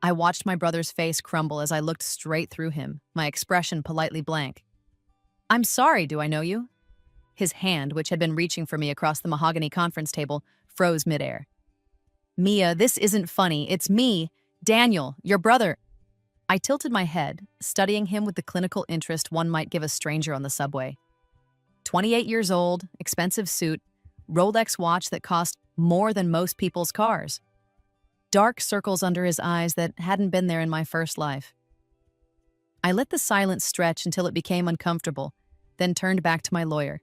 I watched my brother's face crumble as I looked straight through him, my expression politely blank. "I'm sorry, do I know you?" His hand, which had been reaching for me across the mahogany conference table, froze midair. "Mia, this isn't funny. It's me, Daniel, your brother." I tilted my head, studying him with the clinical interest one might give a stranger on the subway. 28 years old, expensive suit, Rolex watch that cost more than most people's cars. Dark circles under his eyes that hadn't been there in my first life. I let the silence stretch until it became uncomfortable, then turned back to my lawyer.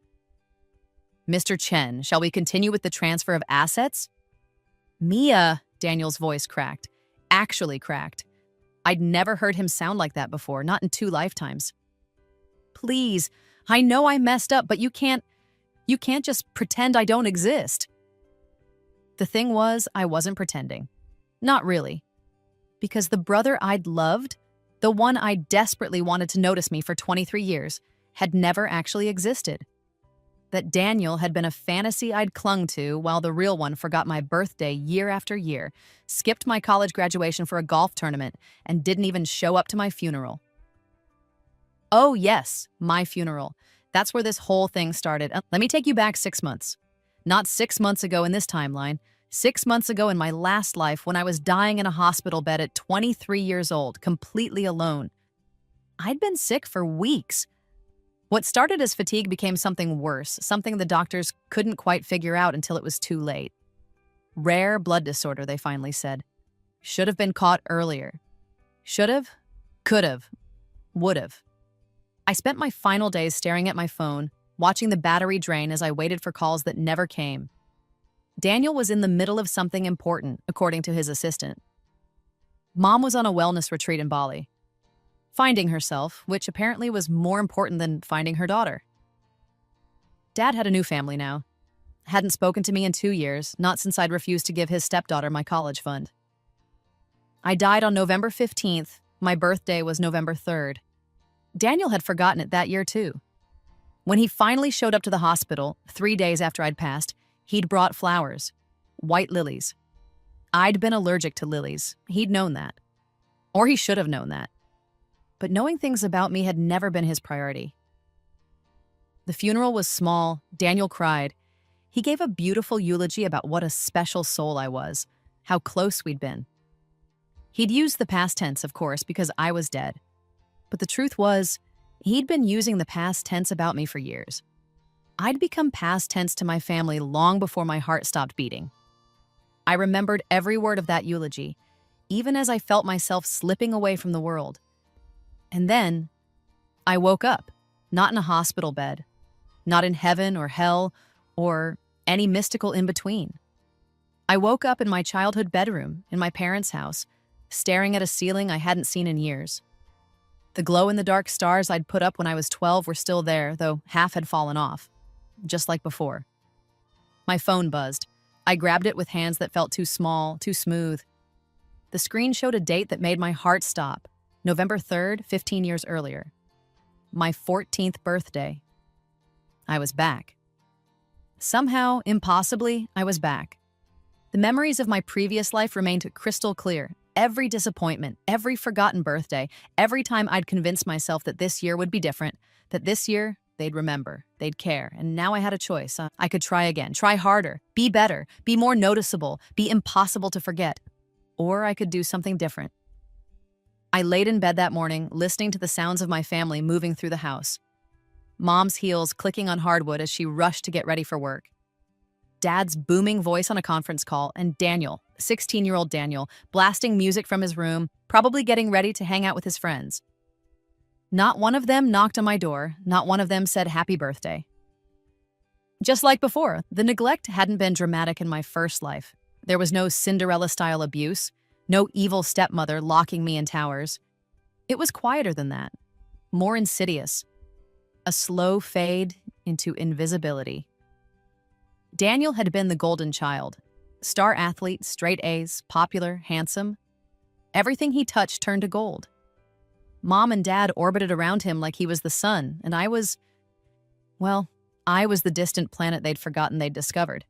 "Mr. Chen, shall we continue with the transfer of assets?" "Mia," Daniel's voice cracked. Actually cracked. I'd never heard him sound like that before, not in 2 lifetimes. "Please, I know I messed up, but you can't just pretend I don't exist." The thing was, I wasn't pretending. Not really. Because the brother I'd loved, the one I desperately wanted to notice me for 23 years, had never actually existed. That Daniel had been a fantasy I'd clung to while the real one forgot my birthday year after year, skipped my college graduation for a golf tournament, and didn't even show up to my funeral. Oh yes, my funeral. That's where this whole thing started. Let me take you back 6 months. Not 6 months ago in this timeline. 6 months ago in my last life when I was dying in a hospital bed at 23 years old, completely alone. I'd been sick for weeks. What started as fatigue became something worse, something the doctors couldn't quite figure out until it was too late. Rare blood disorder, they finally said. Should have been caught earlier. Should have, could have, would have. I spent my final days staring at my phone, watching the battery drain as I waited for calls that never came. Daniel was in the middle of something important, according to his assistant. Mom was on a wellness retreat in Bali, finding herself, which apparently was more important than finding her daughter. Dad had a new family now. Hadn't spoken to me in 2 years, not since I'd refused to give his stepdaughter my college fund. I died on November 15th. My birthday was November 3rd. Daniel had forgotten it that year, too. When he finally showed up to the hospital, 3 days after I'd passed, he'd brought flowers, white lilies. I'd been allergic to lilies. He'd known that. Or he should have known that. But knowing things about me had never been his priority. The funeral was small. Daniel cried. He gave a beautiful eulogy about what a special soul I was, how close we'd been. He'd used the past tense, of course, because I was dead. But the truth was, he'd been using the past tense about me for years. I'd become past tense to my family long before my heart stopped beating. I remembered every word of that eulogy, even as I felt myself slipping away from the world. And then, I woke up, not in a hospital bed, not in heaven or hell, or any mystical in-between. I woke up in my childhood bedroom, in my parents' house, staring at a ceiling I hadn't seen in years. The glow-in-the-dark stars I'd put up when I was 12 were still there, though half had fallen off, just like before. My phone buzzed. I grabbed it with hands that felt too small, too smooth. The screen showed a date that made my heart stop. November 3rd, 15 years earlier. My 14th birthday. I was back. Somehow, impossibly, I was back. The memories of my previous life remained crystal clear. Every disappointment, every forgotten birthday, every time I'd convinced myself that this year would be different, that this year they'd remember, they'd care, and now I had a choice. I could try again, try harder, be better, be more noticeable, be impossible to forget. Or I could do something different. I laid in bed that morning, listening to the sounds of my family moving through the house. Mom's heels clicking on hardwood as she rushed to get ready for work. Dad's booming voice on a conference call, and Daniel, 16-year-old Daniel, blasting music from his room, probably getting ready to hang out with his friends. Not one of them knocked on my door, not one of them said happy birthday. Just like before, the neglect hadn't been dramatic in my first life. There was no Cinderella-style abuse, no evil stepmother locking me in towers. It was quieter than that, more insidious. A slow fade into invisibility. Daniel had been the golden child. Star athlete, straight A's, popular, handsome. Everything he touched turned to gold. Mom and Dad orbited around him like he was the sun, and I was the distant planet they'd forgotten they'd discovered.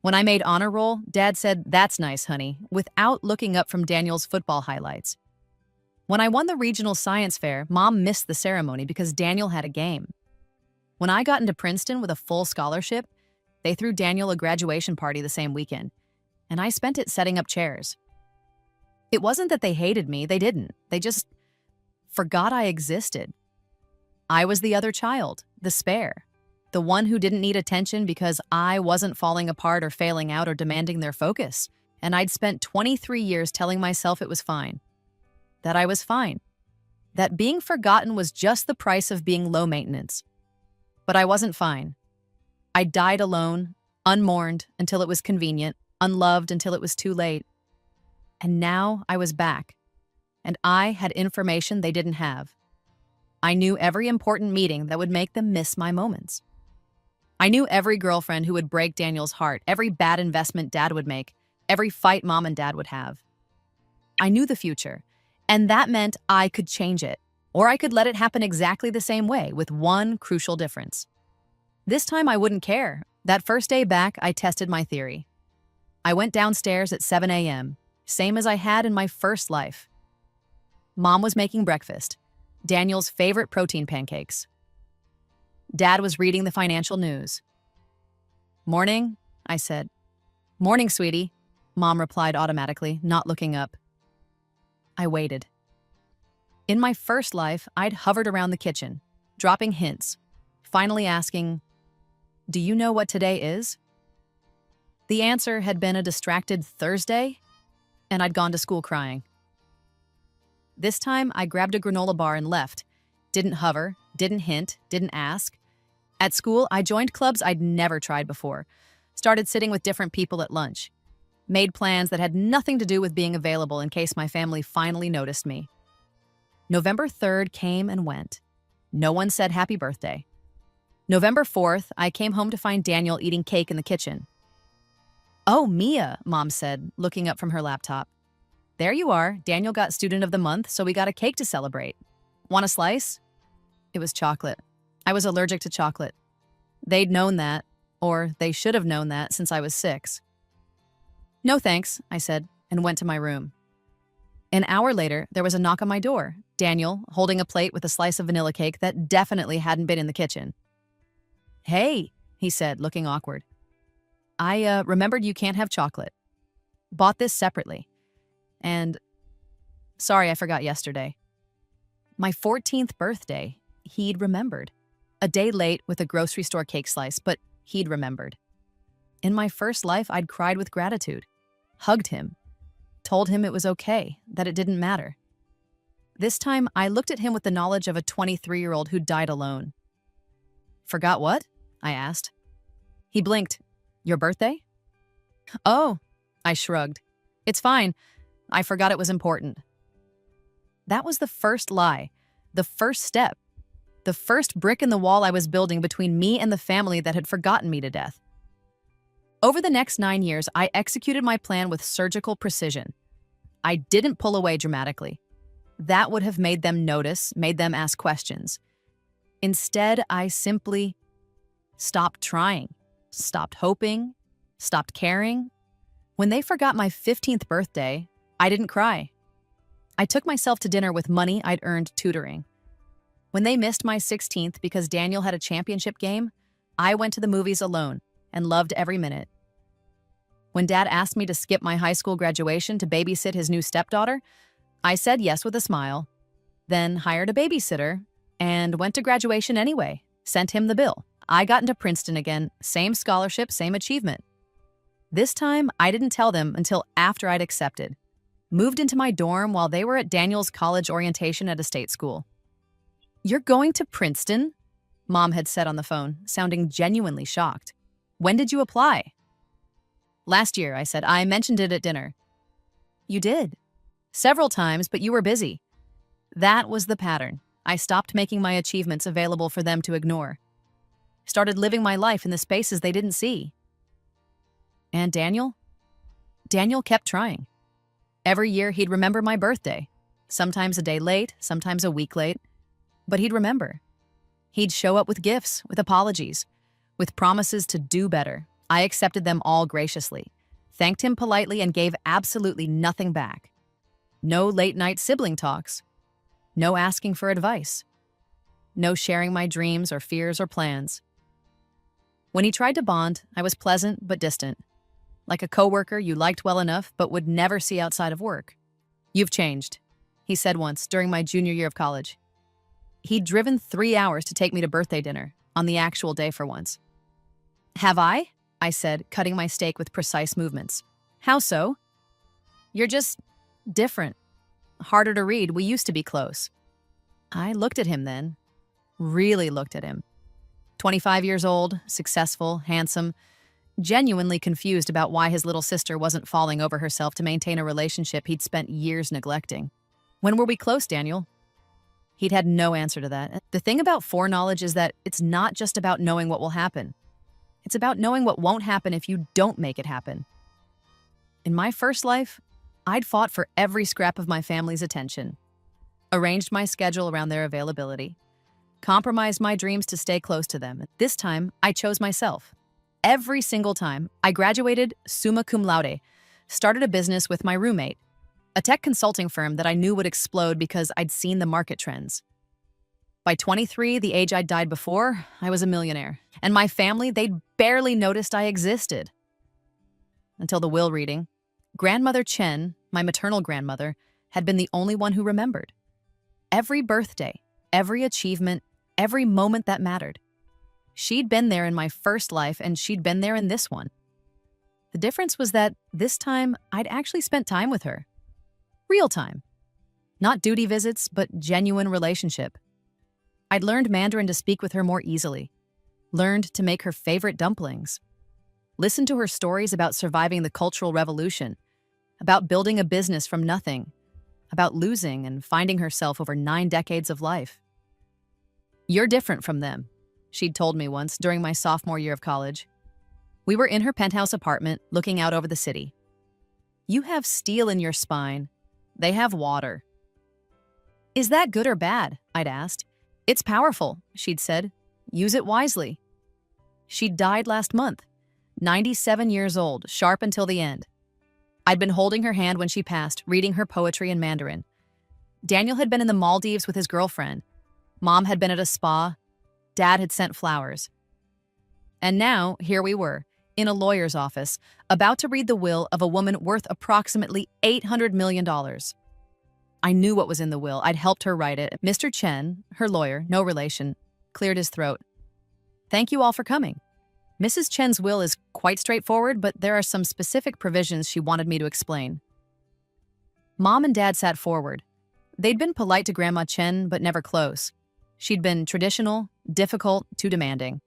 When I made honor roll, Dad said, "That's nice, honey," without looking up from Daniel's football highlights. When I won the regional science fair, Mom missed the ceremony because Daniel had a game. When I got into Princeton with a full scholarship, they threw Daniel a graduation party the same weekend, and I spent it setting up chairs. It wasn't that they hated me, they didn't. They just forgot I existed. I was the other child, the spare, the one who didn't need attention because I wasn't falling apart or failing out or demanding their focus. And I'd spent 23 years telling myself it was fine, that I was fine, that being forgotten was just the price of being low maintenance. But I wasn't fine. I died alone, unmourned until it was convenient, unloved until it was too late. And now I was back, and I had information they didn't have. I knew every important meeting that would make them miss my moments. I knew every girlfriend who would break Daniel's heart, every bad investment Dad would make, every fight Mom and Dad would have. I knew the future, and that meant I could change it, or I could let it happen exactly the same way with one crucial difference. This time I wouldn't care. That first day back, I tested my theory. I went downstairs at 7 a.m., same as I had in my first life. Mom was making breakfast, Daniel's favorite protein pancakes. Dad was reading the financial news. "Morning," I said. "Morning, sweetie," Mom replied automatically, not looking up. I waited. In my first life, I'd hovered around the kitchen, dropping hints, finally asking, "Do you know what today is?" The answer had been a distracted Thursday, and I'd gone to school crying. This time, I grabbed a granola bar and left. Didn't hover, didn't hint, didn't ask. At school, I joined clubs I'd never tried before, started sitting with different people at lunch, made plans that had nothing to do with being available in case my family finally noticed me. November 3rd came and went. No one said happy birthday. November 4th, I came home to find Daniel eating cake in the kitchen. "Oh, Mia," Mom said, looking up from her laptop. "There you are. Daniel got Student of the Month, so we got a cake to celebrate. Want a slice?" It was chocolate. I was allergic to chocolate. They'd known that, or they should have known that since I was 6. "No thanks," I said, and went to my room. An hour later, there was a knock on my door. Daniel, holding a plate with a slice of vanilla cake that definitely hadn't been in the kitchen. "Hey," he said, looking awkward. "I remembered you can't have chocolate. Bought this separately. And sorry I forgot yesterday." My 14th birthday, he'd remembered. A day late with a grocery store cake slice, but he'd remembered. In my first life, I'd cried with gratitude, hugged him, told him it was okay, that it didn't matter. This time, I looked at him with the knowledge of a 23-year-old who died alone. "Forgot what?" I asked. He blinked. "Your birthday?" "Oh," I shrugged. "It's fine. I forgot it was important." That was the first lie, the first step, the first brick in the wall I was building between me and the family that had forgotten me to death. Over the next 9 years, I executed my plan with surgical precision. I didn't pull away dramatically. That would have made them notice, made them ask questions. Instead, I simply stopped trying, stopped hoping, stopped caring. When they forgot my 15th birthday, I didn't cry. I took myself to dinner with money I'd earned tutoring. When they missed my 16th because Daniel had a championship game, I went to the movies alone and loved every minute. When Dad asked me to skip my high school graduation to babysit his new stepdaughter, I said yes with a smile, then hired a babysitter and went to graduation anyway, sent him the bill. I got into Princeton again, same scholarship, same achievement. This time, I didn't tell them until after I'd accepted. Moved into my dorm while they were at Daniel's college orientation at a state school. "You're going to Princeton?" Mom had said on the phone, sounding genuinely shocked. "When did you apply?" "Last year," I said. "I mentioned it at dinner." "You did?" "Several times, but you were busy." That was the pattern. I stopped making my achievements available for them to ignore. Started living my life in the spaces they didn't see. And Daniel? Daniel kept trying. Every year he'd remember my birthday, sometimes a day late, sometimes a week late, but he'd remember. He'd show up with gifts, with apologies, with promises to do better, I accepted them all graciously, thanked him politely, and gave absolutely nothing back. No late-night sibling talks. No asking for advice. No sharing my dreams or fears or plans. When he tried to bond, I was pleasant but distant, like a coworker you liked well enough but would never see outside of work. "You've changed," he said once during my junior year of college. He'd driven 3 hours to take me to birthday dinner, on the actual day for once. "Have I?" I said, cutting my steak with precise movements. "How so?" "You're just different. Harder to read. We used to be close." I looked at him then. Really looked at him. 25 years old, successful, handsome, genuinely confused about why his little sister wasn't falling over herself to maintain a relationship he'd spent years neglecting. "When were we close, Daniel?" He'd had no answer to that. The thing about foreknowledge is that it's not just about knowing what will happen. It's about knowing what won't happen if you don't make it happen. In my first life, I'd fought for every scrap of my family's attention, arranged my schedule around their availability, compromised my dreams to stay close to them. This time, I chose myself. Every single time, I graduated summa cum laude, started a business with my roommate, a tech consulting firm that I knew would explode because I'd seen the market trends. By 23, the age I'd died before, I was a millionaire. And my family, they'd barely noticed I existed. Until the will reading, Grandmother Chen, my maternal grandmother, had been the only one who remembered. Every birthday, every achievement, every moment that mattered. She'd been there in my first life, and she'd been there in this one. The difference was that this time, I'd actually spent time with her. Real time. Not duty visits, but genuine relationship. I'd learned Mandarin to speak with her more easily, learned to make her favorite dumplings, listened to her stories about surviving the Cultural Revolution, about building a business from nothing, about losing and finding herself over 9 decades of life. "You're different from them," she'd told me once during my sophomore year of college. We were in her penthouse apartment, looking out over the city. "You have steel in your spine. They have water." "Is that good or bad?" I'd asked. "It's powerful," she'd said. "Use it wisely." She died last month, 97 years old, sharp until the end. I'd been holding her hand when she passed, reading her poetry in Mandarin. Daniel had been in the Maldives with his girlfriend. Mom had been at a spa. Dad had sent flowers. And now, here we were, in a lawyer's office, about to read the will of a woman worth approximately $800 million. I knew what was in the will. I'd helped her write it. Mr. Chen, her lawyer, no relation, cleared his throat. "Thank you all for coming. Mrs. Chen's will is quite straightforward, but there are some specific provisions she wanted me to explain." Mom and Dad sat forward. They'd been polite to Grandma Chen, but never close. She'd been traditional, difficult, too demanding.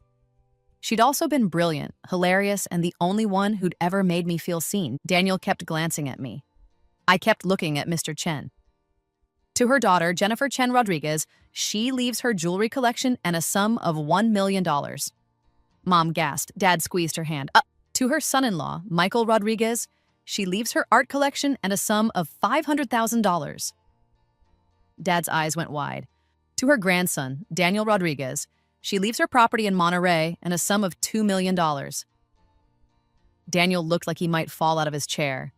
She'd also been brilliant, hilarious, and the only one who'd ever made me feel seen. Daniel kept glancing at me. I kept looking at Mr. Chen. To her daughter, Jennifer Chen Rodriguez, she leaves her jewelry collection and a sum of $1 million. Mom gasped. Dad squeezed her hand. To her son-in-law, Michael Rodriguez, she leaves her art collection and a sum of $500,000. Dad's eyes went wide. To her grandson, Daniel Rodriguez, she leaves her property in Monterey and a sum of $2 million. Daniel looked like he might fall out of his chair.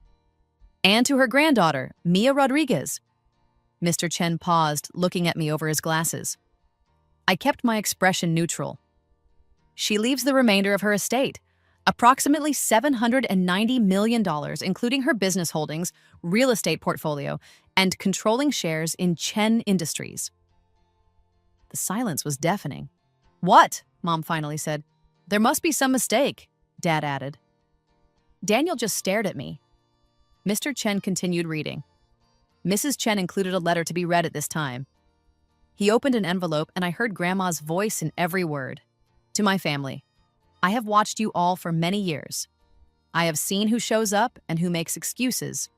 And to her granddaughter, Mia Rodriguez. Mr. Chen paused, looking at me over his glasses. I kept my expression neutral. She leaves the remainder of her estate, approximately $790 million, including her business holdings, real estate portfolio, and controlling shares in Chen Industries. The silence was deafening. "What?" Mom finally said. "There must be some mistake," Dad added. Daniel just stared at me. Mr. Chen continued reading. Mrs. Chen included a letter to be read at this time. He opened an envelope, and I heard Grandma's voice in every word. "To my family, I have watched you all for many years. I have seen who shows up and who makes excuses.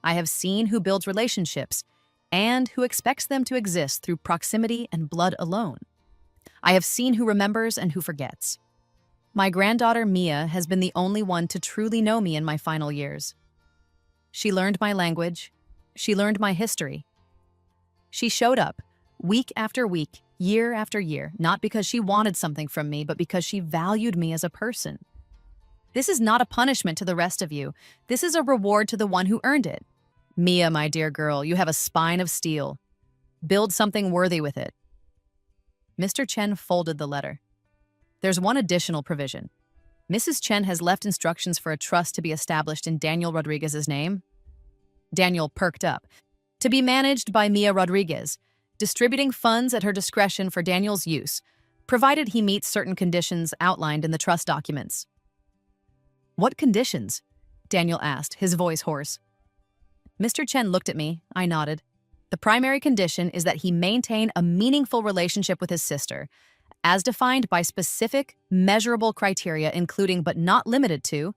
I have seen who builds relationships and who expects them to exist through proximity and blood alone. I have seen who remembers and who forgets. My granddaughter Mia has been the only one to truly know me in my final years. She learned my language. She learned my history. She showed up, week after week, year after year, not because she wanted something from me, but because she valued me as a person. This is not a punishment to the rest of you. This is a reward to the one who earned it. Mia, my dear girl, you have a spine of steel. Build something worthy with it. Mr. Chen folded the letter. There's one additional provision. Mrs. Chen has left instructions for a trust to be established in Daniel Rodriguez's name. Daniel perked up. To be managed by Mia Rodriguez, distributing funds at her discretion for Daniel's use, provided he meets certain conditions outlined in the trust documents. What conditions? Daniel asked, his voice hoarse. Mr. Chen looked at me. I nodded. The primary condition is that he maintain a meaningful relationship with his sister, as defined by specific, measurable criteria including but not limited to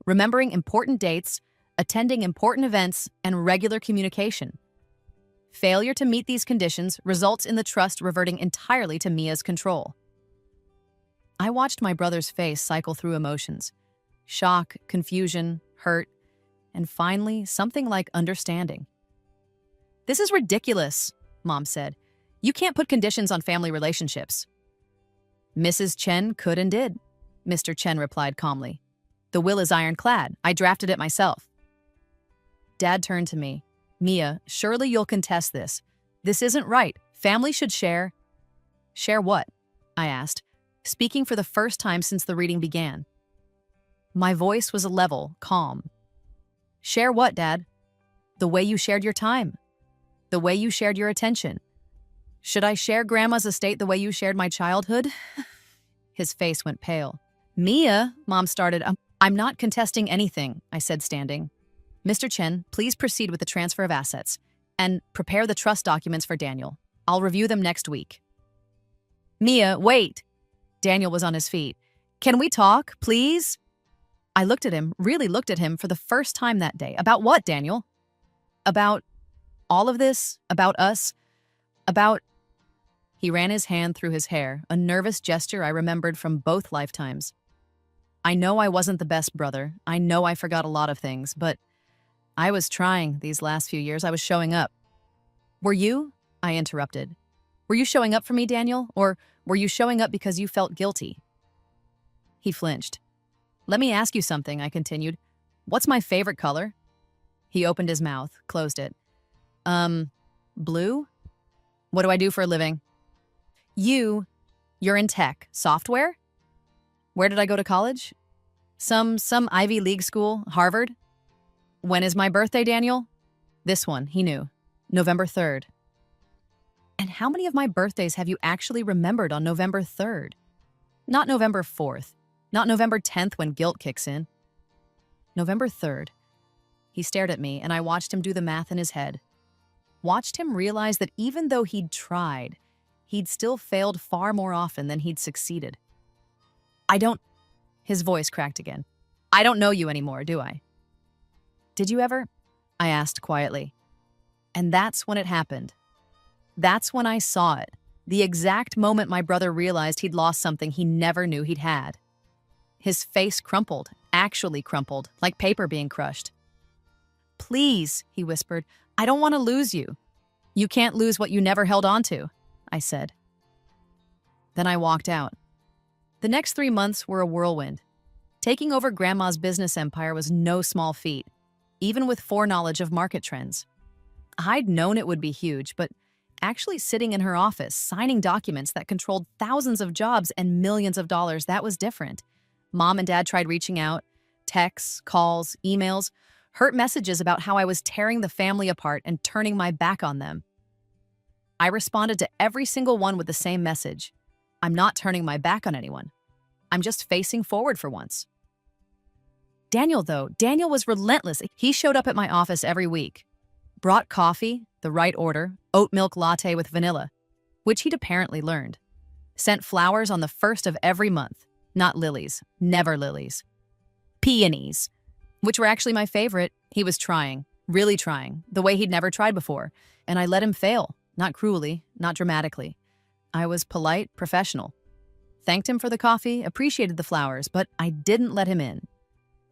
remembering important dates, attending important events, and regular communication. Failure to meet these conditions results in the trust reverting entirely to Mia's control. I watched my brother's face cycle through emotions. Shock, confusion, hurt, and finally, something like understanding. This is ridiculous, Mom said. You can't put conditions on family relationships. Mrs. Chen could and did, Mr. Chen replied calmly. The will is ironclad. I drafted it myself. Dad turned to me. Mia, surely you'll contest this. This isn't right. Family should share. Share what? I asked, speaking for the first time since the reading began. My voice was level, calm. Share what, Dad? The way you shared your time. The way you shared your attention. Should I share Grandma's estate the way you shared my childhood? His face went pale. Mia, Mom started. I'm not contesting anything, I said, standing. Mr. Chen, please proceed with the transfer of assets and prepare the trust documents for Daniel. I'll review them next week. Mia, wait. Daniel was on his feet. Can we talk, please? I looked at him, really looked at him for the first time that day. About what, Daniel? About all of this? About us? About... He ran his hand through his hair, a nervous gesture I remembered from both lifetimes. I know I wasn't the best brother. I know I forgot a lot of things, but I was trying these last few years. I was showing up. Were you? I interrupted. Were you showing up for me, Daniel? Or were you showing up because you felt guilty? He flinched. Let me ask you something, I continued. What's my favorite color? He opened his mouth, closed it. Blue? What do I do for a living? You're in tech. Software? Where did I go to college? Some Ivy League school, Harvard? When is my birthday, Daniel? This one, he knew. November 3rd. And how many of my birthdays have you actually remembered on November 3rd? Not November 4th. Not November 10th when guilt kicks in. November 3rd. He stared at me, and I watched him do the math in his head. Watched him realize that even though he'd tried, he'd still failed far more often than he'd succeeded. His voice cracked again. I don't know you anymore, do I? Did you ever? I asked quietly. And that's when it happened. That's when I saw it. The exact moment my brother realized he'd lost something he never knew he'd had. His face crumpled, actually crumpled, like paper being crushed. Please, he whispered, I don't want to lose you. You can't lose what you never held on to, I said. Then I walked out. The next 3 months were a whirlwind. Taking over Grandma's business empire was no small feat, even with foreknowledge of market trends. I'd known it would be huge, but actually sitting in her office, signing documents that controlled thousands of jobs and millions of dollars, that was different. Mom and Dad tried reaching out, texts, calls, emails, hurt messages about how I was tearing the family apart and turning my back on them. I responded to every single one with the same message. I'm not turning my back on anyone. I'm just facing forward for once. Daniel was relentless. He showed up at my office every week. Brought coffee, the right order, oat milk latte with vanilla, which he'd apparently learned. Sent flowers on the 1st of every month. Not lilies, never lilies. Peonies, which were actually my favorite. He was trying, really trying, the way he'd never tried before. And I let him fail, not cruelly, not dramatically. I was polite, professional. Thanked him for the coffee, appreciated the flowers, but I didn't let him in.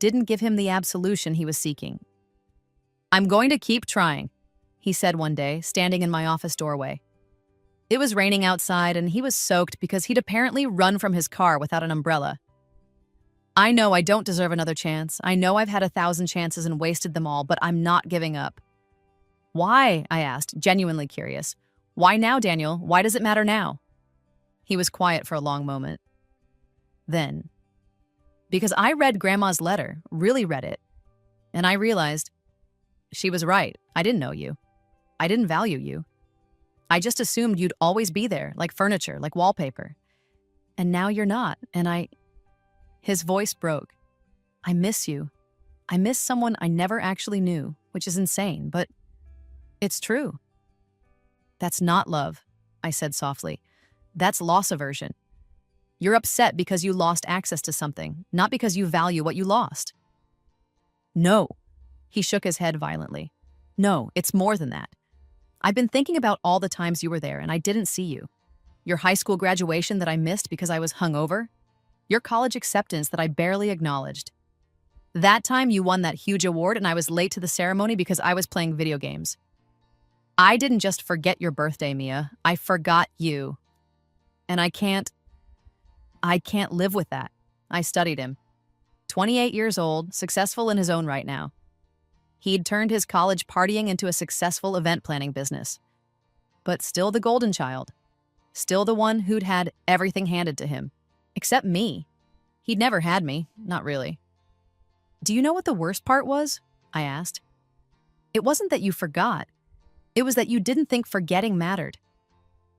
Didn't give him the absolution he was seeking. I'm going to keep trying, he said one day, standing in my office doorway. It was raining outside and he was soaked because he'd apparently run from his car without an umbrella. I know I don't deserve another chance. I know I've had 1,000 chances and wasted them all, but I'm not giving up. Why? I asked, genuinely curious. Why now, Daniel? Why does it matter now? He was quiet for a long moment. Then, because I read Grandma's letter, really read it, and I realized she was right. I didn't know you. I didn't value you. I just assumed you'd always be there, like furniture, like wallpaper. And now you're not, and His voice broke. I miss you. I miss someone I never actually knew, which is insane, but it's true. That's not love, I said softly. That's loss aversion. You're upset because you lost access to something, not because you value what you lost. No. He shook his head violently. No, it's more than that. I've been thinking about all the times you were there and I didn't see you. Your high school graduation that I missed because I was hungover. Your college acceptance that I barely acknowledged. That time you won that huge award and I was late to the ceremony because I was playing video games. I didn't just forget your birthday, Mia. I forgot you. And I can't live with that. I studied him. 28 years old, successful in his own right now. He'd turned his college partying into a successful event planning business. But still the golden child. Still the one who'd had everything handed to him. Except me. He'd never had me, not really. Do you know what the worst part was? I asked. It wasn't that you forgot. It was that you didn't think forgetting mattered.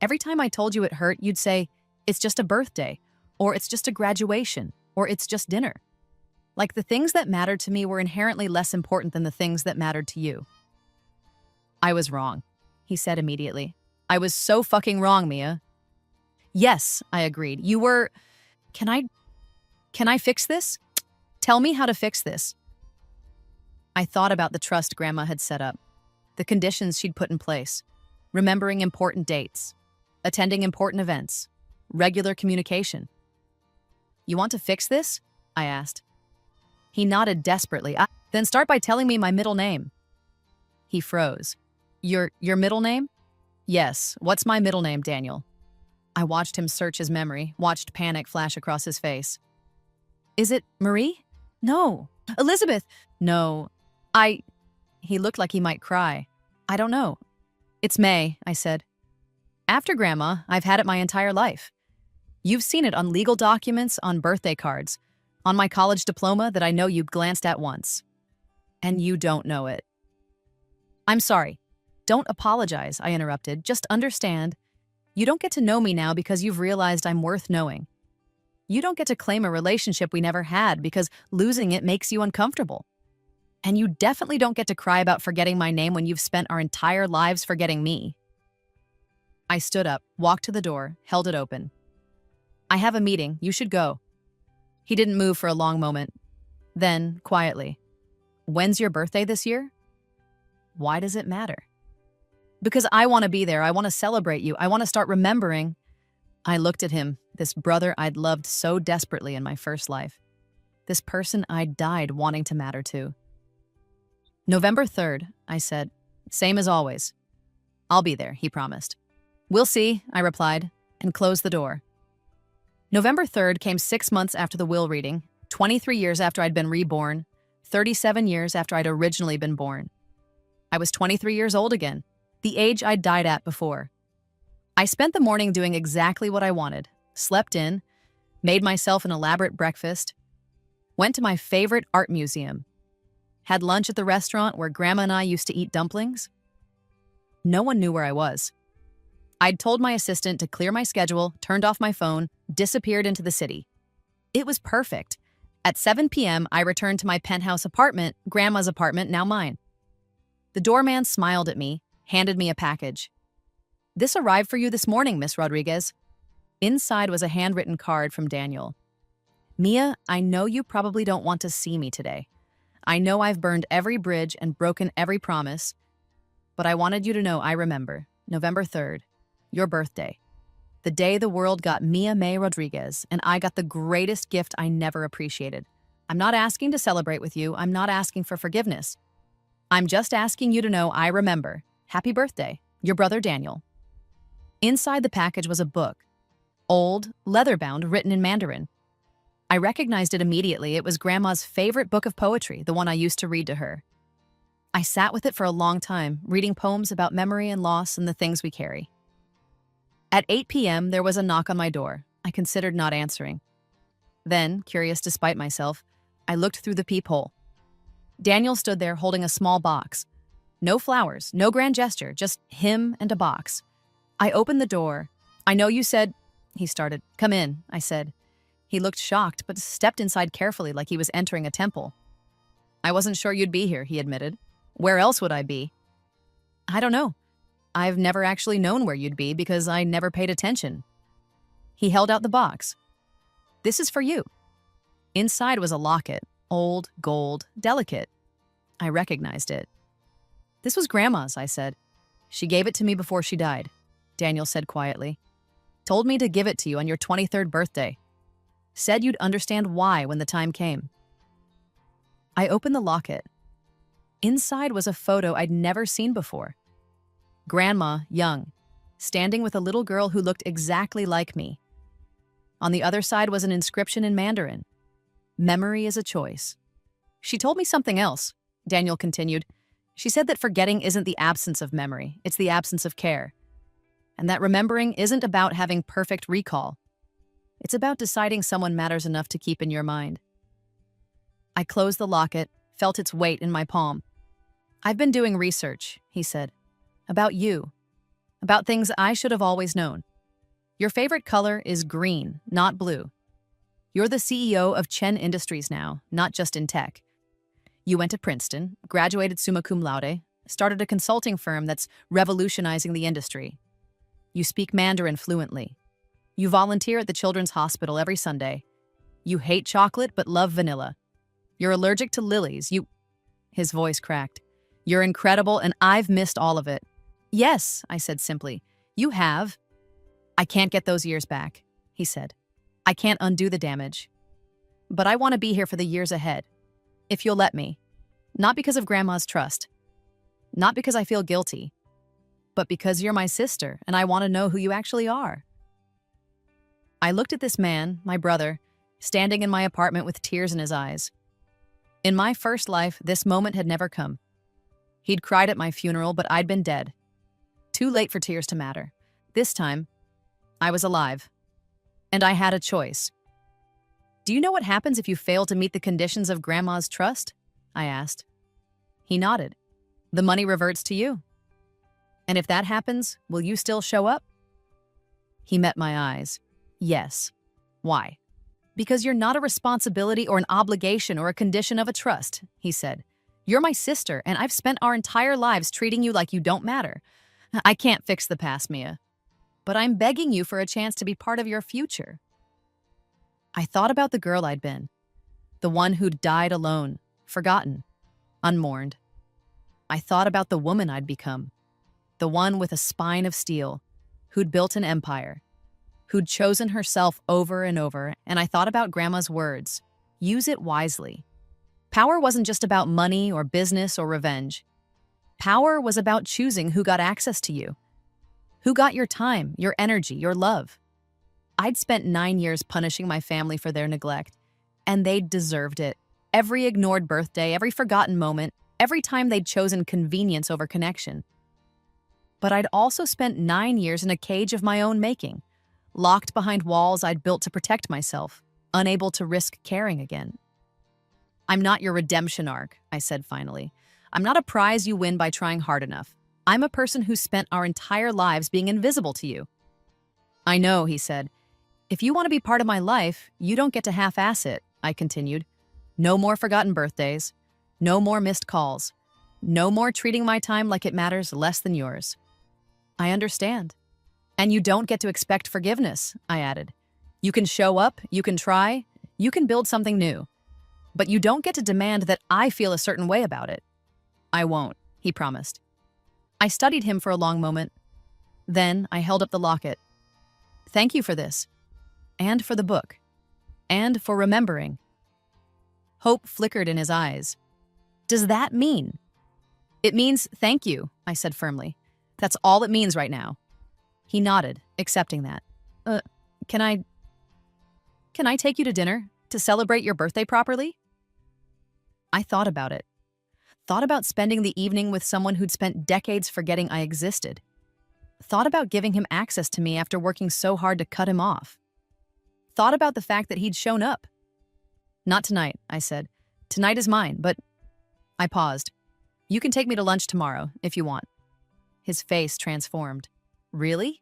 Every time I told you it hurt, you'd say, it's just a birthday, or it's just a graduation, or it's just dinner. Like the things that mattered to me were inherently less important than the things that mattered to you. I was wrong, he said immediately. I was so fucking wrong, Mia. Yes, I agreed. You were... Can I fix this? Tell me how to fix this. I thought about the trust Grandma had set up, the conditions she'd put in place, remembering important dates, attending important events, regular communication. You want to fix this? I asked. He nodded desperately. Then start by telling me my middle name. He froze. Your middle name? Yes. What's my middle name, Daniel? I watched him search his memory, watched panic flash across his face. Is it Marie? No. Elizabeth? No. He looked like he might cry. I don't know. It's May, I said. After Grandma, I've had it my entire life. You've seen it on legal documents, on birthday cards, on my college diploma that I know you glanced at once. And you don't know it. I'm sorry. Don't apologize, I interrupted. Just understand. You don't get to know me now because you've realized I'm worth knowing. You don't get to claim a relationship we never had because losing it makes you uncomfortable. And you definitely don't get to cry about forgetting my name when you've spent our entire lives forgetting me. I stood up, walked to the door, held it open. I have a meeting. You should go. He didn't move for a long moment. Then, quietly, when's your birthday this year? Why does it matter? Because I want to be there. I want to celebrate you. I want to start remembering. I looked at him, this brother I'd loved so desperately in my first life. This person I'd died wanting to matter to. November 3rd, I said. Same as always. I'll be there, he promised. We'll see, I replied, and closed the door. November 3rd came 6 months after the will reading, 23 years after I'd been reborn, 37 years after I'd originally been born. I was 23 years old again, the age I'd died at before. I spent the morning doing exactly what I wanted, slept in, made myself an elaborate breakfast, went to my favorite art museum, had lunch at the restaurant where Grandma and I used to eat dumplings. No one knew where I was. I'd told my assistant to clear my schedule, turned off my phone, disappeared into the city. It was perfect. At 7 p.m., I returned to my penthouse apartment, Grandma's apartment, now mine. The doorman smiled at me, handed me a package. This arrived for you this morning, Miss Rodriguez. Inside was a handwritten card from Daniel. Mia, I know you probably don't want to see me today. I know I've burned every bridge and broken every promise, but I wanted you to know I remember, November 3rd, your birthday. The day the world got Mia May Rodriguez, and I got the greatest gift I never appreciated. I'm not asking to celebrate with you. I'm not asking for forgiveness. I'm just asking you to know I remember. Happy birthday, your brother Daniel. Inside the package was a book, old, leather-bound, written in Mandarin. I recognized it immediately. It was Grandma's favorite book of poetry, the one I used to read to her. I sat with it for a long time, reading poems about memory and loss and the things we carry. At 8 p.m., there was a knock on my door. I considered not answering. Then, curious despite myself, I looked through the peephole. Daniel stood there holding a small box. No flowers, no grand gesture, just him and a box. I opened the door. "I know you said," he started. "Come in," I said. He looked shocked, but stepped inside carefully like he was entering a temple. "I wasn't sure you'd be here," he admitted. "Where else would I be?" "I don't know. I've never actually known where you'd be because I never paid attention." He held out the box. "This is for you." Inside was a locket, old, gold, delicate. I recognized it. "This was Grandma's," I said. "She gave it to me before she died," Daniel said quietly. "Told me to give it to you on your 23rd birthday. Said you'd understand why when the time came." I opened the locket. Inside was a photo I'd never seen before. Grandma, young, standing with a little girl who looked exactly like me. On the other side was an inscription in Mandarin. "Memory is a choice." "She told me something else," Daniel continued. "She said that forgetting isn't the absence of memory, it's the absence of care. And that remembering isn't about having perfect recall. It's about deciding someone matters enough to keep in your mind." I closed the locket, felt its weight in my palm. "I've been doing research," he said. "About you. About things I should have always known. Your favorite color is green, not blue. You're the CEO of Chen Industries now, not just in tech. You went to Princeton, graduated summa cum laude, started a consulting firm that's revolutionizing the industry. You speak Mandarin fluently. You volunteer at the Children's Hospital every Sunday. You hate chocolate but love vanilla. You're allergic to lilies. His voice cracked. "You're incredible, and I've missed all of it." "Yes," I said simply. "You have." "I can't get those years back," he said. "I can't undo the damage. But I want to be here for the years ahead. If you'll let me. Not because of Grandma's trust. Not because I feel guilty. But because you're my sister, and I want to know who you actually are." I looked at this man, my brother, standing in my apartment with tears in his eyes. In my first life, this moment had never come. He'd cried at my funeral, but I'd been dead. Too late for tears to matter. This time, I was alive. And I had a choice. "Do you know what happens if you fail to meet the conditions of Grandma's trust?" I asked. He nodded. "The money reverts to you." "And if that happens, will you still show up?" He met my eyes. "Yes." "Why?" "Because you're not a responsibility or an obligation or a condition of a trust," he said. "You're my sister, and I've spent our entire lives treating you like you don't matter. I can't fix the past, Mia. But I'm begging you for a chance to be part of your future." I thought about the girl I'd been. The one who'd died alone, forgotten, unmourned. I thought about the woman I'd become. The one with a spine of steel, who'd built an empire, who'd chosen herself over and over, and I thought about Grandma's words. Use it wisely. Power wasn't just about money or business or revenge. Power was about choosing who got access to you. Who got your time, your energy, your love. I'd spent 9 years punishing my family for their neglect, and they deserved it. Every ignored birthday, every forgotten moment, every time they'd chosen convenience over connection. But I'd also spent 9 years in a cage of my own making, locked behind walls I'd built to protect myself, unable to risk caring again. "I'm not your redemption arc," I said finally. "I'm not a prize you win by trying hard enough. I'm a person who spent our entire lives being invisible to you." "I know," he said. "If you want to be part of my life, you don't get to half-ass it," I continued. "No more forgotten birthdays. No more missed calls. No more treating my time like it matters less than yours." "I understand. And you don't get to expect forgiveness," I added. "You can show up, you can try, you can build something new. But you don't get to demand that I feel a certain way about it." "I won't," he promised. I studied him for a long moment. Then I held up the locket. "Thank you for this. And for the book. And for remembering." Hope flickered in his eyes. "Does that mean?" "It means thank you," I said firmly. "That's all it means right now." He nodded, accepting that. Can I take you to dinner?" To celebrate your birthday properly? I thought about it. Thought about spending the evening with someone who'd spent decades forgetting I existed. Thought about giving him access to me after working so hard to cut him off. Thought about the fact that he'd shown up. Not tonight, I said. Tonight is mine, but... I paused. You can take me to lunch tomorrow, if you want. His face transformed. Really?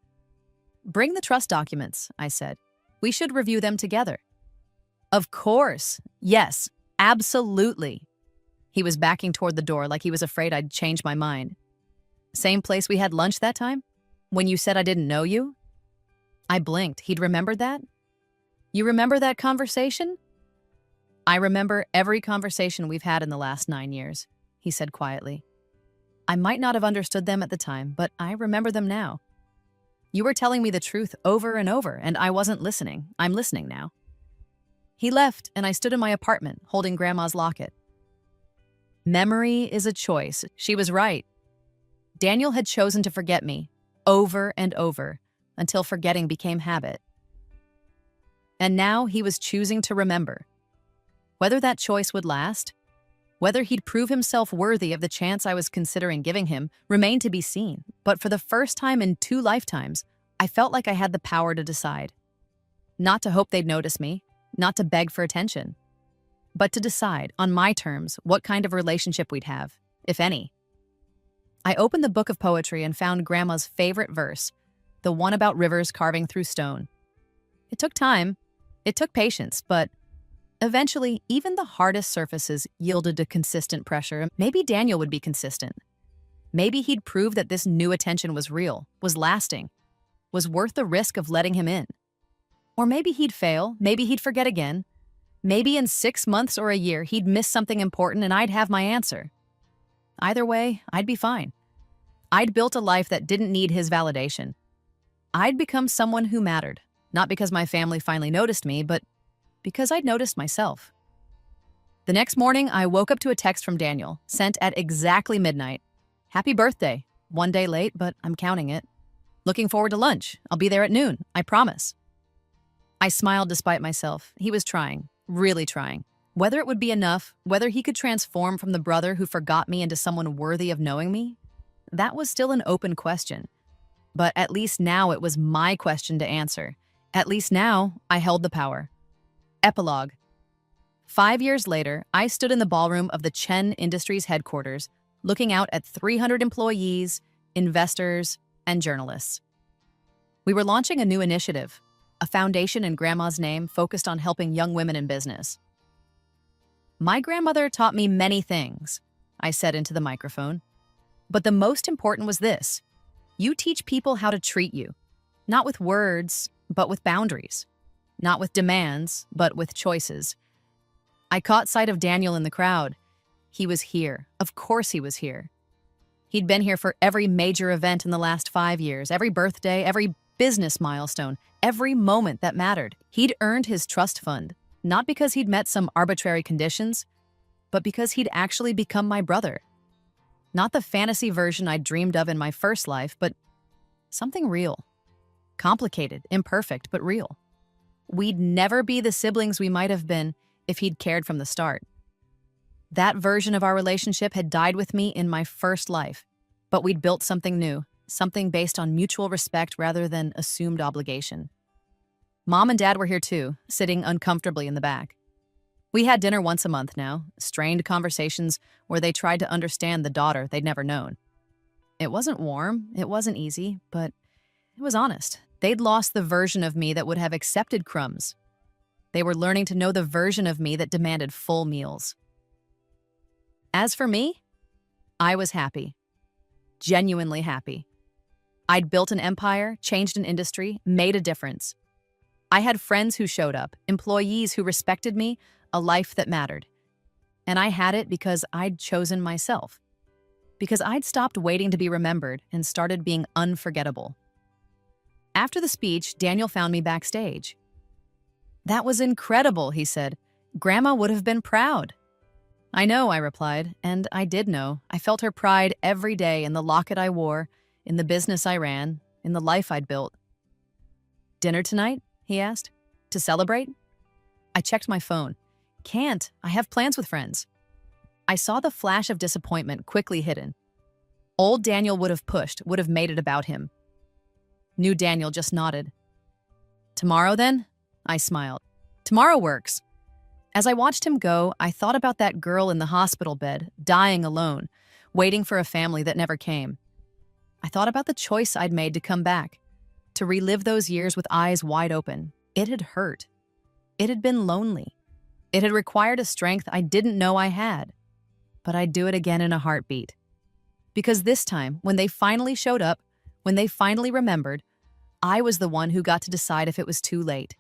Bring the trust documents, I said. We should review them together. Of course. Yes, absolutely. He was backing toward the door like he was afraid I'd change my mind. Same place we had lunch that time? When you said I didn't know you? I blinked. He'd remembered that? You remember that conversation? I remember every conversation we've had in the last 9 years, he said quietly. I might not have understood them at the time, but I remember them now. You were telling me the truth over and over, and I wasn't listening. I'm listening now. He left, and I stood in my apartment, holding Grandma's locket. Memory is a choice. She was right. Daniel had chosen to forget me, over and over, until forgetting became habit. And now he was choosing to remember. Whether that choice would last, whether he'd prove himself worthy of the chance I was considering giving him, remained to be seen. But for the first time in 2 lifetimes, I felt like I had the power to decide. Not to hope they'd notice me, not to beg for attention, but to decide, on my terms, what kind of relationship we'd have, if any. I opened the book of poetry and found Grandma's favorite verse, the one about rivers carving through stone. It took time, it took patience, but eventually, even the hardest surfaces yielded to consistent pressure. Maybe Daniel would be consistent. Maybe he'd prove that this new attention was real, was lasting, was worth the risk of letting him in. Or maybe he'd fail, maybe he'd forget again. Maybe in 6 months or a year, he'd miss something important and I'd have my answer. Either way, I'd be fine. I'd built a life that didn't need his validation. I'd become someone who mattered, not because my family finally noticed me, but because I'd noticed myself. The next morning, I woke up to a text from Daniel, sent at exactly midnight. Happy birthday. 1 day late, but I'm counting it. Looking forward to lunch. I'll be there at noon, I promise. I smiled despite myself. He was trying, really trying. Whether it would be enough, whether he could transform from the brother who forgot me into someone worthy of knowing me, that was still an open question. But at least now it was my question to answer. At least now I held the power. Epilogue. 5 years later, I stood in the ballroom of the Chen Industries headquarters, looking out at 300 employees, investors, and journalists. We were launching a new initiative, a foundation in Grandma's name focused on helping young women in business. My grandmother taught me many things, I said into the microphone. But the most important was this. You teach people how to treat you, not with words, but with boundaries. Not with demands, but with choices. I caught sight of Daniel in the crowd. He was here. Of course he was here. He'd been here for every major event in the last 5 years, every birthday, every business milestone, every moment that mattered. He'd earned his trust fund, not because he'd met some arbitrary conditions, but because he'd actually become my brother. Not the fantasy version I'd dreamed of in my first life, but something real. Complicated, imperfect, but real. We'd never be the siblings we might have been if he'd cared from the start. That version of our relationship had died with me in my first life, but we'd built something new, something based on mutual respect rather than assumed obligation. Mom and Dad were here too, sitting uncomfortably in the back. We had dinner once a month now, strained conversations where they tried to understand the daughter they'd never known. It wasn't warm, it wasn't easy, but it was honest. They'd lost the version of me that would have accepted crumbs. They were learning to know the version of me that demanded full meals. As for me, I was happy. Genuinely happy. I'd built an empire, changed an industry, made a difference. I had friends who showed up, employees who respected me, a life that mattered. And I had it because I'd chosen myself. Because I'd stopped waiting to be remembered and started being unforgettable. After the speech, Daniel found me backstage. That was incredible, he said. Grandma would have been proud. I know, I replied, and I did know. I felt her pride every day in the locket I wore, in the business I ran, in the life I'd built. Dinner tonight? He asked. To celebrate? I checked my phone. Can't. I have plans with friends. I saw the flash of disappointment quickly hidden. Old Daniel would have pushed, would have made it about him. New Daniel just nodded. Tomorrow, then? I smiled. Tomorrow works. As I watched him go, I thought about that girl in the hospital bed, dying alone, waiting for a family that never came. I thought about the choice I'd made to come back, to relive those years with eyes wide open. It had hurt. It had been lonely. It had required a strength I didn't know I had. But I'd do it again in a heartbeat. Because this time, when they finally showed up, when they finally remembered, I was the one who got to decide if it was too late.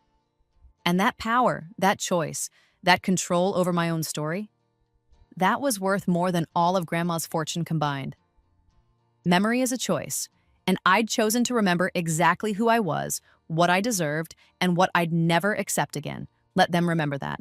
And that power, that choice, that control over my own story, that was worth more than all of Grandma's fortune combined. Memory is a choice, and I'd chosen to remember exactly who I was, what I deserved, and what I'd never accept again. Let them remember that.